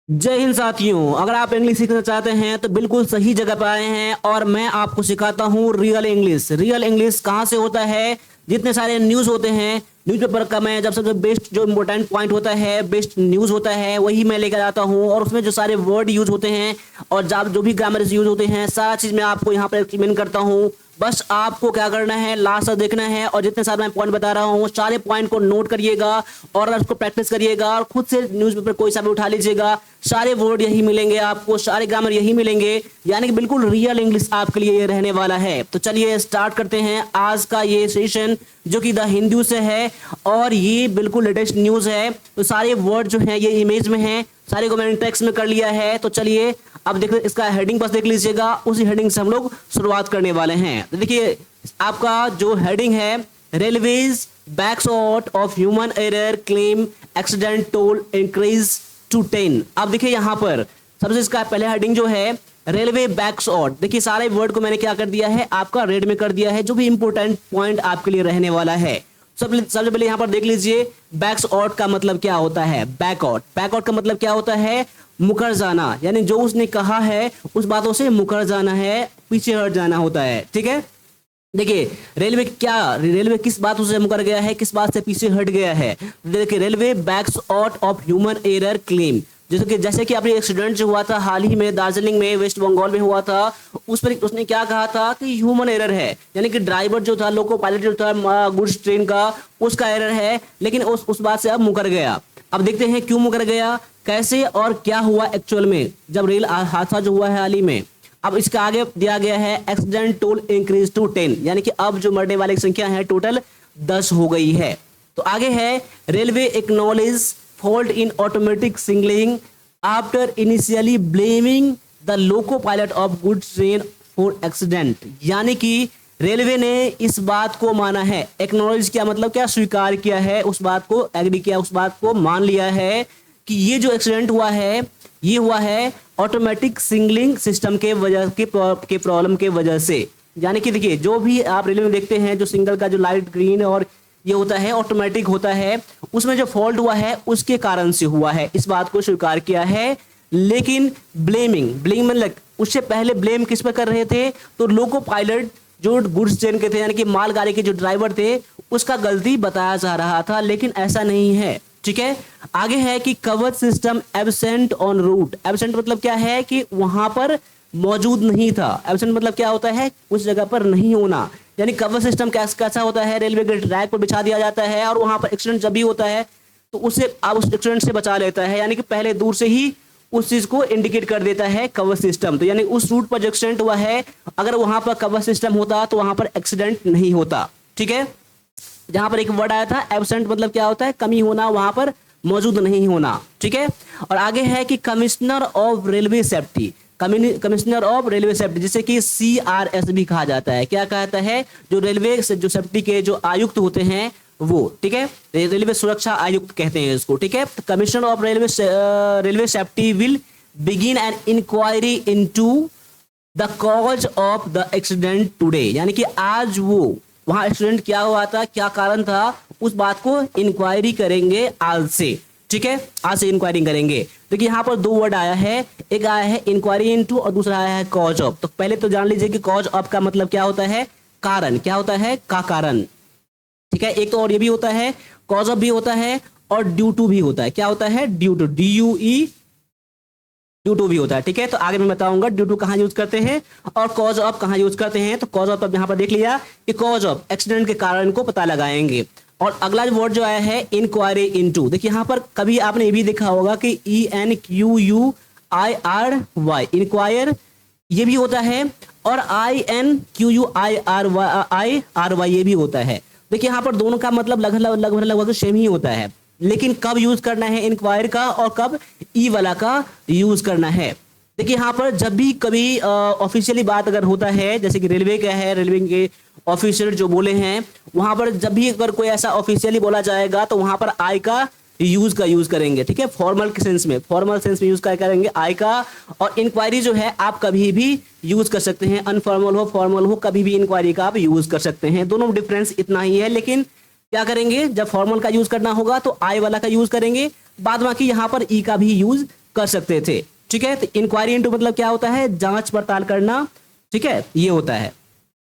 जय हिंद साथियों, अगर आप इंग्लिश सीखना चाहते हैं तो बिल्कुल सही जगह पर आए हैं और मैं आपको सिखाता हूँ रियल इंग्लिश। रियल इंग्लिश कहाँ से होता है? जितने सारे न्यूज़ होते हैं न्यूज़पेपर का, मैं जब सबसे बेस्ट जो इंपॉर्टेंट पॉइंट होता है, बेस्ट न्यूज़ होता है, वही मैं लेकर आता हूँ और उसमें जो सारे वर्ड यूज होते हैं और जब जो भी ग्रामर यूज होते हैं, सारा चीज़ मैं आपको यहाँ पर एक्सप्लेन करता हूँ। बस आपको क्या करना है, लास्ट तक देखना है और जितने सारे मैं पॉइंट बता रहा हूँ सारे पॉइंट को नोट करिएगा और उसको प्रैक्टिस करिएगा और खुद से न्यूज़पेपर कोई सा भी उठा लीजिएगा। सारे वर्ड यही मिलेंगे आपको, सारे ग्रामर यही मिलेंगे, यानी कि बिल्कुल रियल इंग्लिश आपके लिए ये रहने वाला है। तो चलिए स्टार्ट करते हैं आज का ये सेशन जो कि द हिंदू से है और ये बिल्कुल लेटेस्ट न्यूज़ है। तो सारे वर्ड जो हैं ये इमेज में हैं, सारे को मैंने टेक्स्ट में कर लिया है। तो चलिए अब देख इसका हेडिंग बस देख लीजिएगा, उसी हेडिंग से हम लोग शुरुआत करने वाले हैं। तो देखिए आपका जो हेडिंग है, railways backs out of human error claim accident toll increase to 10। अब देखिए यहाँ पर सबसे इसका पहले हेडिंग जो है रेलवे बैक्स आउट। देखिए सारे वर्ड को मैंने क्या कर दिया है, आपका रेड में कर दिया है, जो भी इंपॉर्टेंट पॉइंट आपके लिए रहने वाला है। सबसे पहले यहाँ पर देख लीजिए बैक्स आउट का मतलब क्या होता है। बैक आउट का मतलब क्या होता है? मुकर जाना, यानी जो उसने कहा है उस बातों से मुकर जाना है, पीछे हट जाना होता है। ठीक है, देखिए रेलवे किस बात से मुकर गया है, किस बात से पीछे हट गया है। देखिए railway backs out of human error claim, जैसे कि आपने एक्सीडेंट जो हुआ था हाल ही में दार्जिलिंग में, वेस्ट बंगाल में हुआ था, उस पर उसने क्या कहा था कि ह्यूमन एरर है, यानी कि ड्राइवर जो था, लोको पायलट जो था गुड्स ट्रेन का, उसका एरर है, लेकिन उस बात से अब मुकर गया। अब देखते हैं क्यों मुकर गया, कैसे और क्या हुआ एक्चुअल में जब रेल हादसा जो हुआ है हाल ही में। अब इसका आगे दिया गया है एक्सीडेंट टोल इंक्रीज टू 10, यानी कि अब जो मरने वाली संख्या है टोटल 10 हो गई है। तो आगे है railway acknowledge fault in automatic signalling after initially blaming the loco pilot of goods train for accident, यानी कि रेलवे ने इस बात को माना है। एक्नॉलेज क्या मतलब, क्या स्वीकार किया है, उस बात को एग्री किया, उस बात को मान लिया है कि ये जो एक्सीडेंट हुआ है ये हुआ है ऑटोमेटिक सिग्नलिंग सिस्टम के वजह के प्रॉब्लम के वजह से। यानी कि देखिए जो भी आप रेलवे में देखते हैं, जो सिग्नल का जो लाइट ग्रीन और ये होता है ऑटोमेटिक होता है, उसमें जो फॉल्ट हुआ है उसके कारण से हुआ है, इस बात को स्वीकार किया है। लेकिन ब्लेमिंग मतलब उससे पहले ब्लेम किस पर कर रहे थे, तो लोको पायलट जो गुड्स ट्रेन के थे, यानी कि मालगाड़ी के जो ड्राइवर थे, उसका गलती बताया जा रहा था, लेकिन ऐसा नहीं है। ठीक है, आगे है कि cover system absent on route. Absent मतलब क्या है कि वहां पर मौजूद नहीं था। एब्सेंट मतलब क्या होता है, उस जगह पर नहीं होना। यानी कवर सिस्टम कैसा होता है, रेलवे के ट्रैक पर बिछा दिया जाता है और वहां पर एक्सीडेंट जब भी होता है तो उसे आप उस एक्सीडेंट से बचा लेता है, यानी कि पहले दूर से ही उस चीज को इंडिकेट कर देता है कवर सिस्टम। तो यानी उस रूट पर जो एक्सीडेंट हुआ है, अगर वहां पर कवर सिस्टम होता तो वहां पर एक्सीडेंट नहीं होता। ठीक है, जहां पर एक वर्ड आया था एब्सेंट मतलब क्या होता है, कमी होना, वहां पर मौजूद नहीं होना। ठीक है, और आगे है कि commissioner of railway safety, commissioner of railway safety जिसे कि CRS भी कहा जाता है। क्या कहता है, जो रेलवे से जो सेफ्टी के जो आयुक्त होते हैं वो, ठीक है, रेलवे सुरक्षा आयुक्त कहते हैं इसको। ठीक है, commissioner of railway safety will begin an inquiry into the cause of the accident today, यानी कि आज वो वहां एक्सीडेंट क्या हुआ था, क्या कारण था, उस बात को इंक्वायरी करेंगे आज से। ठीक है, आज से इंक्वायरी करेंगे। देखिए यहाँ पर दो वर्ड आया है, एक आया है इंक्वायरी इनटू और दूसरा आया है कॉज ऑफ। तो पहले तो जान लीजिए कि कॉज ऑफ का मतलब क्या होता है, कारण। क्या होता है, का कारण। ठीक है, एक तो और ये भी होता है, कॉज ऑफ भी होता है और ड्यू टू भी होता है। क्या होता है, due to, DUE, due to भी होता है। ठीक है, तो आगे मैं बताऊंगा ड्यू टू कहां यूज करते हैं और कॉज ऑफ कहां यूज करते हैं। तो कॉज ऑफ अब यहां पर देख लिया कि कॉज ऑफ एक्सीडेंट के कारण को पता लगाएंगे। और अगला जो वर्ड जो आया है इंक्वायरी इनटू, देखिए यहां पर कभी आपने ये भी देखा होगा कि ENQUIRY, इंक्वायर ये भी होता है और INQUIRY ये भी होता है। देखिए यहाँ पर दोनों का मतलब लगभग सेम ही होता है, लेकिन कब यूज करना है इंक्वायर का और कब ई वाला का यूज करना है। देखिए यहाँ पर जब भी कभी ऑफिशियली बात अगर होता है, जैसे कि रेलवे का है, रेलवे के ऑफिशियल जो बोले हैं, वहां पर जब भी अगर कोई ऐसा ऑफिशियली बोला जाएगा तो वहां पर आई का यूज करेंगे। ठीक है, फॉर्मल सेंस में यूज करेंगे आई का। और इंक्वायरी जो है आप कभी भी यूज कर सकते हैं, अनफॉर्मल हो फॉर्मल हो, कभी भी इंक्वायरी का आप यूज कर सकते हैं। दोनों डिफरेंस इतना ही है, लेकिन क्या करेंगे, जब फॉर्मल का यूज करना होगा तो आई वाला का यूज करेंगे, बाद बाकी यहाँ पर ई का भी यूज कर सकते थे। ठीक है, तो इंक्वायरी इनटू मतलब क्या होता है, जांच पड़ताल करना। ठीक है, ये होता है।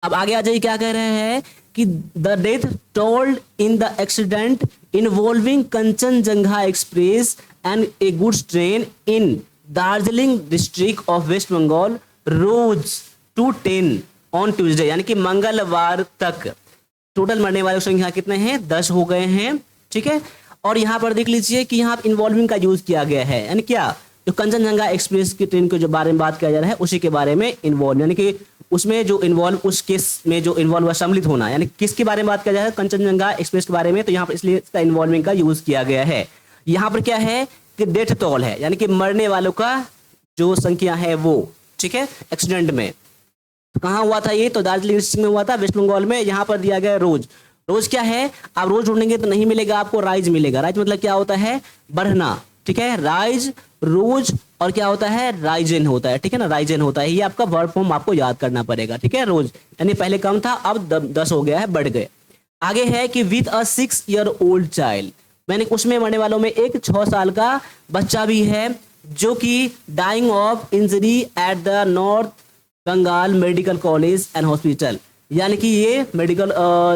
अब आगे आ जाइए, क्या कह रहे हैं कि the death told in the accident involving Kanchenjunga express and a goods train in Darjeeling district of West Bengal rose to 10 on Tuesday, यानी कि मंगलवार तक टोटल मरने वालों की संख्या कितने हैं, 10 हो गए हैं। ठीक है, और यहाँ पर देख लीजिए कि यहाँ इन्वॉल्विंग का यूज किया गया है, यानी क्या, जो कंचनजंगा एक्सप्रेस की ट्रेन के जो बारे में बात किया जा रहा है उसी के बारे में इन्वॉल्व, यानी कि उसमें जो इन्वॉल्व, उस केस में जो इन्वॉल्व हुआ, सम्मिलित होना, यानी किसके बारे में बात किया जा रहा है, कंचनजंगा एक्सप्रेस के बारे में। तो यहाँ पर इसलिए इसका इन्वॉल्विंग का यूज किया गया है। यहाँ पर क्या है कि डेथ टोल है, यानी कि मरने वालों का जो संख्या है वो। ठीक है, एक्सीडेंट में कहाँ हुआ था ये, तो दार्जिलिंग डिस्ट्रिक्ट में हुआ था, वेस्ट बंगाल में। यहाँ पर दिया गया रोज। रोज क्या है, आप रोज ढूंढेंगे तो नहीं मिलेगा आपको, राइज मिलेगा। राइज मतलब क्या होता है, बढ़ना। ठीक है, राइज, रोज, और क्या होता है, राइजन होता है। ठीक है ना, राइजन होता है। ये आपका वर्ब फॉर्म आपको याद करना पड़ेगा। ठीक है, रोज यानी पहले कम था, अब 10 हो गया है, बढ़ गए। आगे है कि with a 6 year old child, मैंने उसमें मरने वालों में एक 6 साल का बच्चा भी है, जो कि dying of injury at the North Bengal Medical College and Hospital, यानी कि ये मेडिकल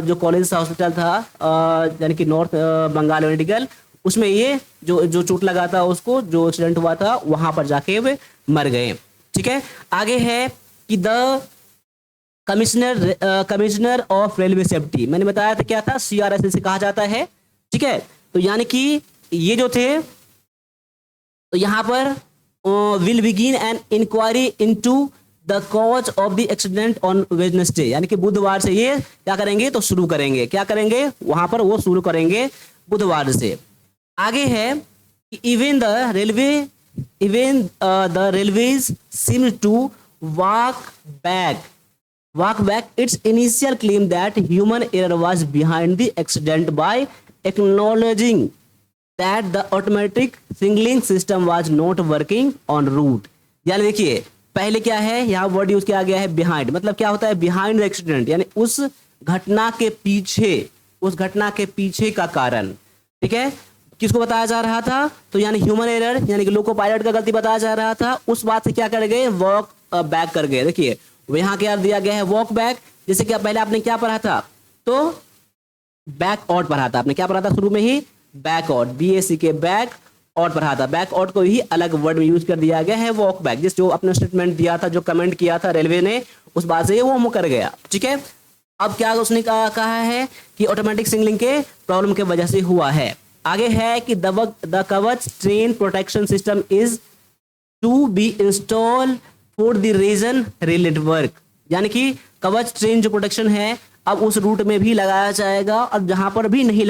जो कॉलेज हॉस्पिटल था, यानी कि नॉर्थ बंगाल मेडिकल, उसमें ये जो चोट लगा था उसको, जो एक्सीडेंट हुआ था वहां पर जाके वे मर गए। ठीक है, आगे है कि the commissioner of railway safety, मैंने बताया था क्या था, CRS से कहा जाता है। ठीक है, तो यानी कि ये जो थे, तो यहाँ पर will begin an inquiry into the cause of the accident on Wednesday, यानी कि बुधवार से ये क्या करेंगे, तो शुरू करेंगे। क्या करेंगे, वहां पर वो शुरू करेंगे बुधवार से। आगे है कि even the railways seem to walk back its initial claim that human error was behind the accident by acknowledging that the automatic signalling system was not working on route. यानी देखिए, पहले क्या है, यहाँ वर्ड यूज किया गया है behind, मतलब क्या होता है, बिहाइंड द एक्सीडेंट, यानी उस घटना के पीछे का कारण। ठीक है, किसको बताया जा रहा था, तो यानी ह्यूमन एरर, यानी कि लोको पायलट का गलती बताया जा रहा था। उस बात से क्या कर गए, वॉक बैक कर गए। देखिए यहाँ क्या दिया गया है, वॉक बैक, जैसे कि पहले आपने क्या पढ़ा था, तो बैक आउट पढ़ा था आपने, क्या पढ़ा था शुरू में ही, बैक आउट, BAC के बैक आउट पढ़ा था। बैक आउट को ही अलग वर्ड में यूज कर दिया गया है, वॉक बैक, जिस जो अपने स्टेटमेंट दिया था, जो कमेंट किया था रेलवे ने, उस बात से वो मुकर गया। ठीक है, अब क्या उसने कहा है कि ऑटोमेटिक सिग्नलिंग के प्रॉब्लम के वजह से हुआ है। आगे है कि the Kavach train protection system is to be install for the region rail network, यानी कि कवच ट्रेन जो प्रोटेक्शन है अब उस रूट में भी लगाया जाएगा, और जहां पर भी नहीं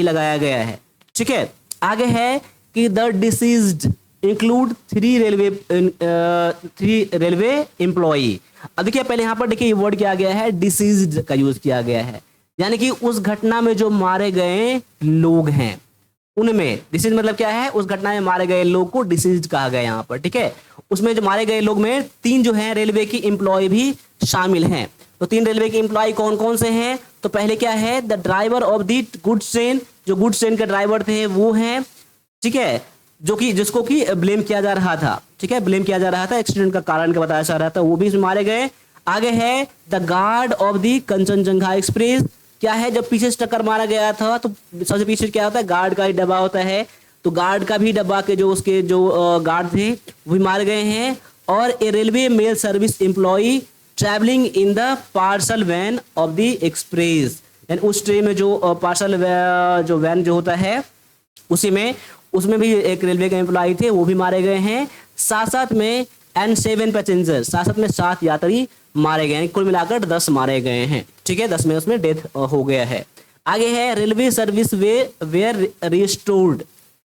लगाया गया है। ठीक है, आगे है कि the deceased include 3 railway employee. अब देखिए पहले यहाँ पर देखिए वर्ड क्या गया है, डिसीज्ड का यूज किया गया है, यानी कि उस घटना में जो मारे गए लोग हैं उनमें, डिसीज मतलब क्या है, उस घटना में मारे गए लोग को डिसीज कहा गया यहाँ पर। ठीक है, उसमें जो मारे गए लोग में 3 जो हैं रेलवे की एम्प्लॉय भी शामिल हैं। तो 3 रेलवे के एम्प्लॉय कौन कौन से हैं, तो पहले क्या है, the driver of the goods train, जो गुड्स ट्रेन के ड्राइवर थे वो हैं। ठीक है, जिसको कि ब्लेम किया जा रहा था। ठीक है, ब्लेम किया जा रहा था, एक्सीडेंट का कारण क्या बताया जा रहा था, वो भी मारे गए। आगे है the guard of the Kanchenjunga express, क्या है, जब पीछे से टक्कर मारा गया था तो सबसे पीछे क्या होता है, गार्ड का ही डब्बा होता है, तो गार्ड का भी डब्बा के जो उसके जो गार्ड थे वो भी मारे गए हैं। और a railway mail service employee travelling in the parcel van of the express, यानी उस ट्रेन में जो पार्सल जो वैन जो होता है उसमें भी एक रेलवे के एम्प्लॉय थे, वो भी मारे गए हैं। साथ में एंड 7 पैसेंजर, साथ में 7 यात्री मारे गए हैं, कुल मिलाकर 10 मारे गए हैं। ठीक है, 10 में उसमें डेथ हो गया है। आगे है रेलवे सर्विस वेयर रिस्टोर्ड,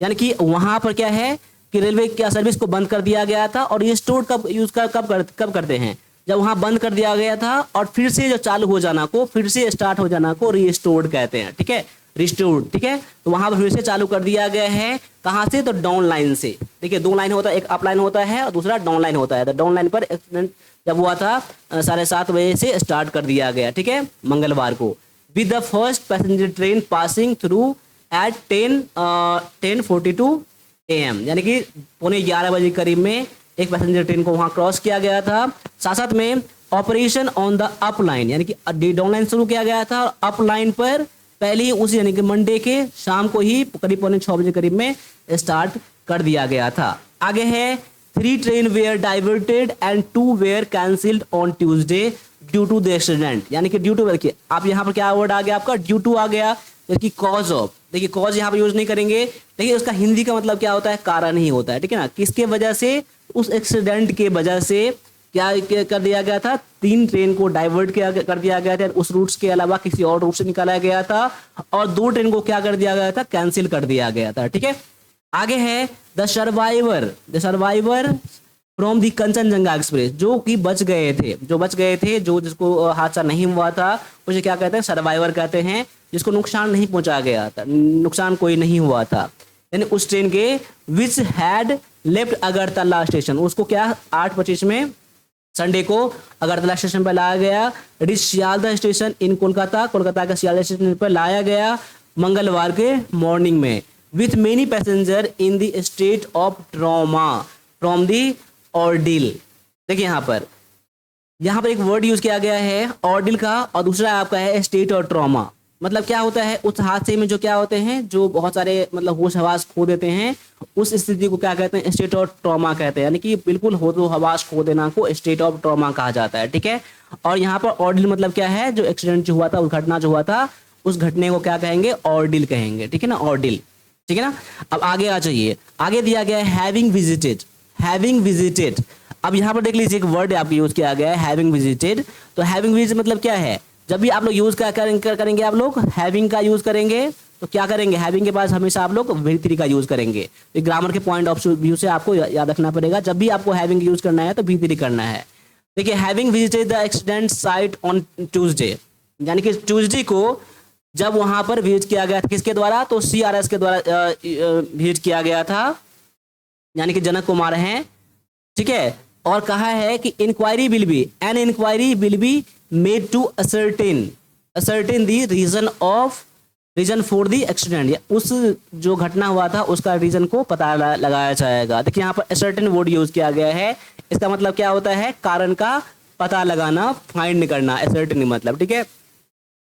यानी कि वहां पर क्या है कि रेलवे क्या सर्विस को बंद कर दिया गया था, और रिस्टोर्ड कब करते हैं, जब वहां बंद कर दिया गया था और फिर से जो चालू हो जाना को, फिर से स्टार्ट हो जाना को रिस्टोर्ड कहते हैं। ठीक है, रिस्टोर्ड। ठीक है, तो वहां पर फिर से चालू कर दिया गया है, कहां से, तो डाउन लाइन से। देखिए 2 लाइन होता है, एक अप लाइन होता है और दूसरा डाउन लाइन होता है। तो डाउन लाइन पर एक्सीडेंट जब हुआ था 7:30 बजे से स्टार्ट कर दिया गया। ठीक है, मंगलवार को, with the first passenger train passing through at 10:42 AM, यानी कि 11:15 करीब में एक पैसेंजर ट्रेन को वहां क्रॉस किया गया था। साथ साथ में operation on the up line, यानी कि डाउन लाइन शुरू किया गया था, अप लाइन पर पहले ही उसी यानी कि मंडे के शाम को ही करीब 6:45 करीब में स्टार्ट कर दिया गया था। आगे है 3 train were diverted and 2 were cancelled on Tuesday due to the accident, यानी कि ड्यू टू, देखिए आप यहाँ पर क्या वर्ड आ गया आपका, ड्यू टू आ गया, जबकि कॉज ऑफ, देखिए कॉज यहाँ पर यूज नहीं करेंगे, देखिए उसका हिंदी का मतलब क्या होता है, कारण ही होता है, ठीक है ना। किसके वजह से, उस एक्सीडेंट के वजह से क्या कर दिया गया था, 3 ट्रेन को डाइवर्ट कर दिया गया था, उस रूट्स के अलावा किसी और रूट से निकाला गया था, और 2 ट्रेन को क्या कर दिया गया था, कैंसिल कर दिया गया था, ठीक है। आगे है the survivor from the Kanchenjunga express, जो कि बच गए थे, जो जिसको हादसा नहीं हुआ था उसे क्या कहते हैं, सर्वाइवर कहते हैं, जिसको नुकसान नहीं पहुंचा गया था, नुकसान कोई नहीं हुआ था, यानी उस ट्रेन के which had left Agartala station, उसको क्या 8:25 में संडे को अगरतला स्टेशन पर लाया गया। इट इज सियालदह स्टेशन इन कोलकाता के सियालदह स्टेशन पर लाया गया मंगलवार के मॉर्निंग में, with many passenger in the state of trauma from the ordeal. देखिए यहाँ पर एक वर्ड यूज किया गया है ऑर्डिल का, और दूसरा आपका है स्टेट और ट्रॉमा। मतलब क्या होता है, उस हादसे में जो क्या होते हैं, जो बहुत सारे मतलब होश हवास खो देते हैं, उस स्थिति को क्या कहते हैं, स्टेट ऑफ ट्रॉमा कहते हैं, यानी कि बिल्कुल होश हवास खो देना को स्टेट ऑफ ट्रॉमा कहा जाता है, ठीक है। और यहाँ पर ऑर्डिल मतलब क्या है, जो एक्सीडेंट जो हुआ था, उस घटना जो हुआ था, उस घटने को क्या कहेंगे, ऑर्डिल कहेंगे, ठीक है ना, ऑर्डिल, ठीक है ना। अब आगे आ जाइए, आगे दिया गया है हैविंग विजिटेड। अब यहाँ पर देख लीजिए, एक वर्ड आपको यूज किया गया है हैविंग विजिटेड। तो हैविंग विजिट मतलब क्या है, जब भी आप लोग यूज करेंगे आप लोग हैविंग का यूज करेंगे, तो क्या करेंगे, हैविंग के पास हमेशा आप लोग V3 का यूज करेंगे। तो ग्रामर के पॉइंट ऑफ व्यू से आपको याद रखना पड़ेगा, जब भी आपको हैविंग यूज करना है तो V3 करना है। देखिए having visited the accident site on Tuesday, यानी कि ट्यूसडे को जब वहां पर विजिट किया गया था, किसके द्वारा, तो CRS के द्वारा विजिट किया गया था, यानी कि जनक कुमार हैं, ठीक है। और कहा है कि inquiry will be made to ascertain the reason for the accident, उस जो घटना हुआ था उसका रीजन को पता लगाया जाएगा। देखिए यहाँ पर असर्टेन वर्ड यूज किया गया है, इसका मतलब क्या होता है, कारण का पता लगाना, फाइंड करना, असर्टेन मतलब, ठीक है।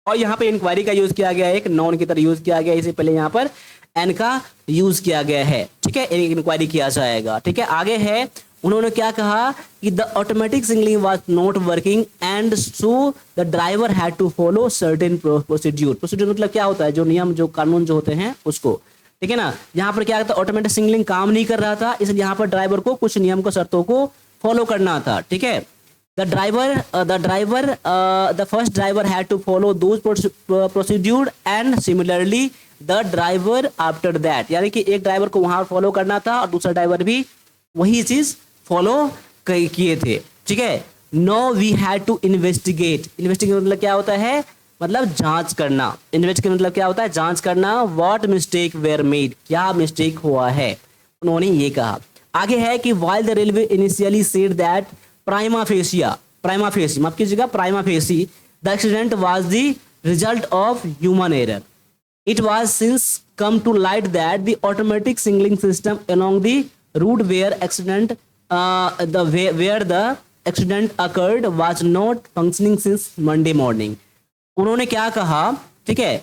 और यहाँ पे इंक्वायरी का यूज किया गया है, एक नॉन की तरह यूज किया गया है, इससे पहले यहाँ पर एन का यूज किया गया है, ठीक है, इंक्वायरी किया जाएगा, ठीक है। आगे है, उन्होंने क्या कहा कि the automatic signalling was not working and so the driver had to follow certain procedure मतलब क्या होता है, जो नियम, जो कानून जो होते हैं उसको, ठीक है ना। यहाँ पर क्या होता है, ऑटोमेटिक सिग्नलिंग काम नहीं कर रहा था, इसलिए यहाँ पर ड्राइवर को कुछ नियम को, शर्तों को फॉलो करना था, ठीक है। The first driver had to follow those procedure and similarly the driver after that, यानी कि एक ड्राइवर को वहां फॉलो करना था और दूसरा ड्राइवर भी वही चीज फॉलो किए थे, ठीक है। No we had to investigate मतलब क्या होता है, मतलब जांच करना, इन्वेस्टिगेट मतलब क्या होता है, जांच करना, व्हाट मिस्टेक वेयर मेड, क्या मिस्टेक हुआ है, उन्होंने ये कहा। आगे है कि while the railway initially said that prima facie माफ कीजिएगा, prima facie the accident was the result of human error, it was since come to light that the automatic signaling system along the route where the accident occurred was not functioning since Monday morning। उन्होंने क्या कहा, ठीक है,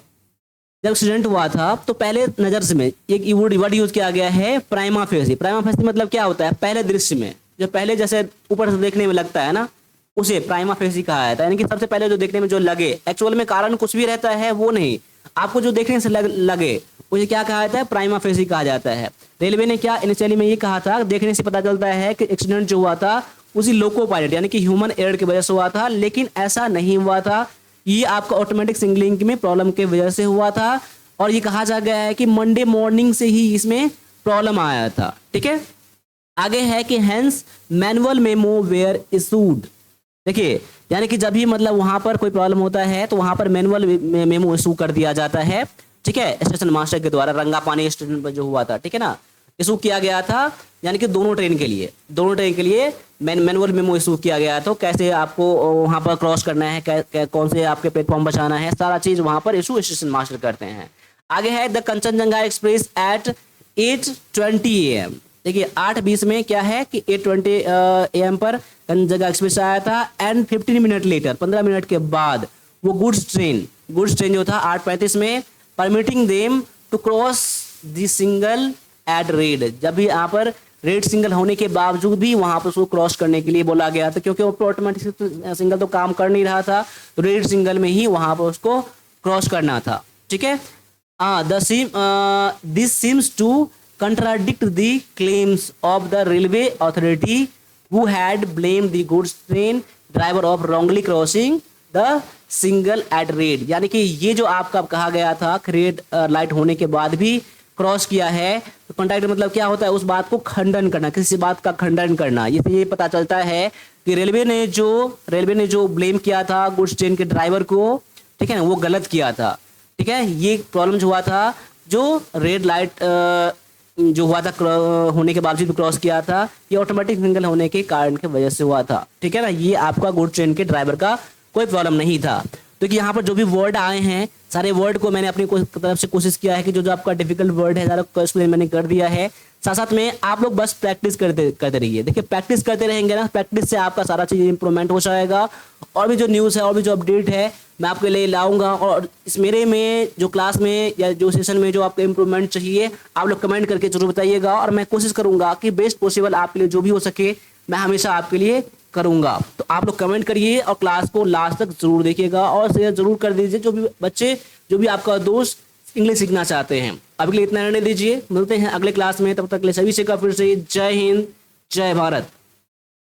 जब accident हुआ था तो पहले नजर से में एक वर्ड यूज किया गया है प्राइमा फेसी मतलब क्या होता है, पहले दृश्य में, जो पहले जैसे ऊपर से देखने में लगता है ना, उसे प्राइमा फेसी कहा जाता है, यानी कि सबसे पहले जो देखने में जो लगे, एक्चुअल में कारण कुछ भी रहता है वो नहीं, आपको जो देखने से लगे उसे क्या कहा जाता है, प्राइमा फेसी कहा जाता है। रेलवे ने क्या इनिशियली में ये कहा था, देखने से पता चलता है कि एक्सीडेंट जो हुआ था उसी लोको पायलट यानी कि ह्यूमन एरर की वजह से हुआ था, लेकिन ऐसा नहीं हुआ था, ये आपका ऑटोमेटिक सिग्नलिंग में प्रॉब्लम की वजह से हुआ था, और ये कहा जा गया है कि मंडे मॉर्निंग से ही इसमें प्रॉब्लम आया था, ठीक है। आगे है कि hence manual memo were issued, देखिए यानी कि जब भी मतलब वहां पर कोई प्रॉब्लम होता है तो वहां पर मैनुअल मेमो इशू कर दिया जाता है, ठीक है, स्टेशन मास्टर के द्वारा, रंगापानी स्टेशन पर जो हुआ था, ठीक है ना, इशू किया गया था, यानी कि दोनों ट्रेन के लिए मैनुअल मेमो इशू किया गया। तो कैसे आपको वहां पर क्रॉस करना है, कौन से आपके प्लेटफॉर्म बचाना है, सारा चीज वहां पर इशू स्टेशन मास्टर करते हैं। आगे है the Kanchenjunga express at 8:20 AM। देखिए 8:20 में क्या है कि 8:20 AM पर जगह एक्सप्रेस आया था एंड 15 मिनट लेटर, 15 मिनट के बाद वो गुड्स ट्रेन जो था 8:35 में permitting them to cross the signal at red. जब भी यहाँ पर रेड सिंगल होने के बावजूद भी वहां पर उसको क्रॉस करने के लिए बोला गया था, क्योंकि वो ऑटोमेटिक सिंगल तो काम कर नहीं रहा था, तो रेड सिंगल में ही वहां पर उसको क्रॉस करना था। ठीक है, this seems to contradict the claims of the railway authority who had blamed the goods train driver of wrongly crossing the single at red। यानी कि ये जो आपका कहा गया था रेड लाइट होने के बाद भी क्रॉस किया है, तो कॉन्ट्रैक्ट मतलब क्या होता है, उस बात को खंडन करना, किसी बात का खंडन करना। ये पता चलता है कि रेलवे ने जो ब्लेम किया था गुड्स ट्रेन के ड्राइवर को, ठीक है ना, वो गलत किया था। ठीक है, ये प्रॉब्लम जो हुआ था, जो रेड लाइट जो हुआ था होने के बावजूद क्रॉस किया था, ये ऑटोमेटिक सिग्नल होने के कारण की वजह से हुआ था। ठीक है ना, ये आपका गुड ट्रेन के ड्राइवर का कोई प्रॉब्लम नहीं था। तो कि यहाँ पर जो भी वर्ड आए हैं, सारे वर्ड को मैंने अपनी तरफ से कोशिश किया है कि जो आपका डिफिकल्ट वर्ड है सारा को एक्सप्लेन मैंने कर दिया है। साथ साथ में आप लोग बस प्रैक्टिस करते रहिए। देखिए प्रैक्टिस करते रहेंगे ना, प्रैक्टिस से आपका सारा चीज़ इंप्रूवमेंट हो जाएगा। और भी जो न्यूज़ है और भी जो अपडेट है मैं आपके लिए लाऊंगा, और इस मेरे में जो क्लास में या जो सेशन में जो आपको इंप्रूवमेंट चाहिए आप लोग कमेंट करके जरूर बताइएगा, और मैं कोशिश करूंगा कि बेस्ट पॉसिबल आपके लिए जो भी हो सके मैं हमेशा आपके लिए करूंगा। तो आप लोग कमेंट करिए और क्लास को लास्ट तक जरूर देखिएगा और शेयर जरूर कर दीजिए जो भी बच्चे, जो भी आपका दोस्त इंग्लिश सीखना चाहते हैं। अभी के लिए इतना रहने दीजिए, मिलते हैं अगले क्लास में, तब तक के लिए सभी से का फिर से जय हिंद, जय भारत।